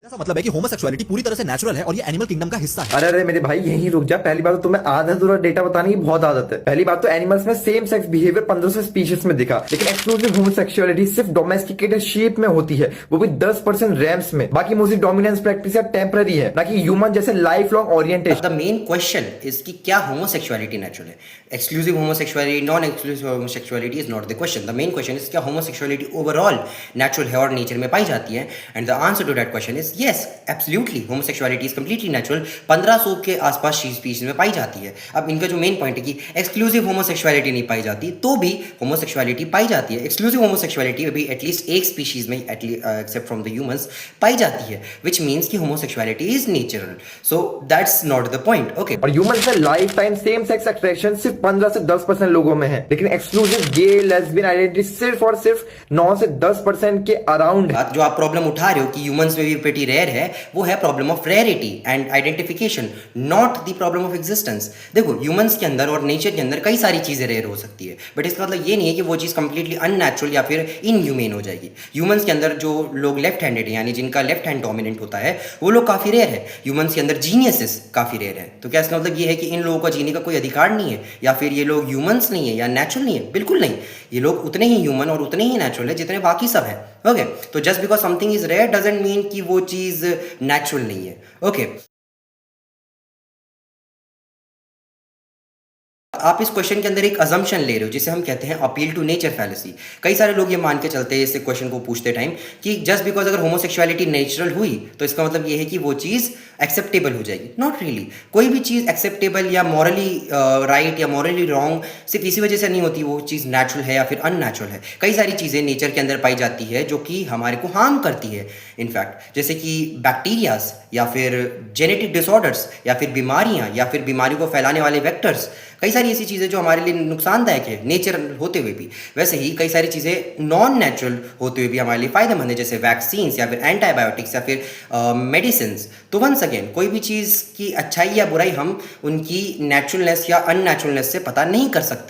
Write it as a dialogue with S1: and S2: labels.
S1: ऐसा मतलब है कि होमोसेक्सुअलिटी पूरी तरह से नेचुरल है और ये एनिमल किंगडम का हिस्सा है।
S2: अरे अरे मेरे भाई यहीं रुक जा। पहली बात तो तुम्हें आधा अधूरा डेटा बताने की बहुत आदत है। पहली बात तो एनिमल्स में सेम सेक्स बिहेवियर 1500 स्पीशीज में दिखा, लेकिन एक्सक्लूसिव होमोसेक्सुअलिटी सिर्फ डोमेस्टिकेटेड शीप में होती है, वो भी 10% रैम्स में। बाकी मोस्टली डोमिनेंस प्रैक्टिस या टेम्पररी है, ना कि ह्यूमन जैसे life long orientation.
S3: The main question is कि क्या होमोसेक्सुअलिटी नेचुरल है? Exclusive homosexuality, non exclusive homosexuality is not the question. The main question is क्या होमोसेक्सुअलिटी ओवरऑल नेचुरल है और नेचर में पाई जाती है? And the answer to that question is yes, absolutely homosexuality is completely natural. 1500 के आसपास स्पीशीज में पाई जाती है। अब इनका जो मेन पॉइंट है कि एक्सक्लूसिव होमोसेक्सुअलिटी नहीं पाई जाती, तो भी होमोसेक्सुअलिटी पाई जाती है। एक्सक्लूसिव होमोसेक्सुअलिटी भी एटलीस्ट एक स्पीशीज में एक्सेप्ट फ्रॉम द ह्यूमंस पाई जाती है, विच मीन्स कि homosexuality is natural. So that's not the point. Okay,
S2: और ह्यूमन में life time same sex attraction सिर्फ 15 से 10% लोगों में है, लेकिन एक्सक्लूसिव गे लेस्बियन आइडेंटिटी सिर्फ और सिर्फ 9 से 10% के अराउंड है।
S3: बात जो आप प्रॉब्लम उठा रहे हो कि ह्यूमंस में भी pretty रेयर है, वो है problem of rarity and identification, not the problem of existence. देखो, ह्यूमंस के अंदर और नेचर के अंदर कई सारी चीजें रेयर हो सकती है, बट इसका मतलब ये नहीं है कि वो चीज कंप्लीटली अननेचुरल या फिर इनह्यूमेन हो जाएगी। ह्यूमंस के अंदर जो लोग लेफ्ट हैंडेड है, यानी जिनका लेफ्ट हैंड डोमिनेंट होता है, वो लोग काफी रेयर है। ह्यूमंस के अंदर जीनियसेस काफी रेयर है। तो क्या इसका मतलब ये है कि इन लोगों का जीने का कोई अधिकार नहीं है, या फिर ये लोग ह्यूमंस नहीं है या नेचुरल नहीं है? बिल्कुल नहीं, ये लोग उतने ही ह्यूमन और उतने ही नेचुरल है जितने बाकी सब है। ओके, तो just because something is rare doesn't mean कि वो चीज नेचुरल नहीं है। ओके, आप इस क्वेश्चन के अंदर एक अजम्पशन ले रहे हो जिसे हम कहते हैं अपील टू नेचर फैलेसी। कई सारे लोग ये मान के चलते हैं इस क्वेश्चन को पूछते टाइम कि जस्ट बिकॉज अगर होमोसेक्सुअलिटी नेचुरल हुई तो इसका मतलब ये है कि वो चीज़ एक्सेप्टेबल हो जाएगी। Not really. कोई भी चीज़ एक्सेप्टेबल या मॉरली राइट या मॉरली रॉन्ग सिर्फ इसी वजह से नहीं होती वो चीज़ नेचुरल है या फिर अननेचुरल है। कई सारी चीज़ें नेचर के अंदर पाई जाती है जो कि हमारे को हार्म करती है इनफैक्ट, जैसे कि बैक्टीरियाज या फिर जेनेटिक डिसऑर्डर्स या फिर बीमारियां या फिर बीमारियों को फैलाने वाले वेक्टर्स। कई सारी ऐसी चीज़ें जो हमारे लिए नुकसानदायक है नेचुरल होते हुए भी। वैसे ही कई सारी चीज़ें नॉन नेचुरल होते हुए भी हमारे लिए फ़ायदेमंद है, जैसे वैक्सीन्स या फिर एंटीबायोटिक्स या फिर मेडिसिन। तो वंस अगेन, कोई भी चीज़ की अच्छाई या बुराई हम उनकी नेचुरलनेस या अननेचुरलनेस से पता नहीं कर सकते।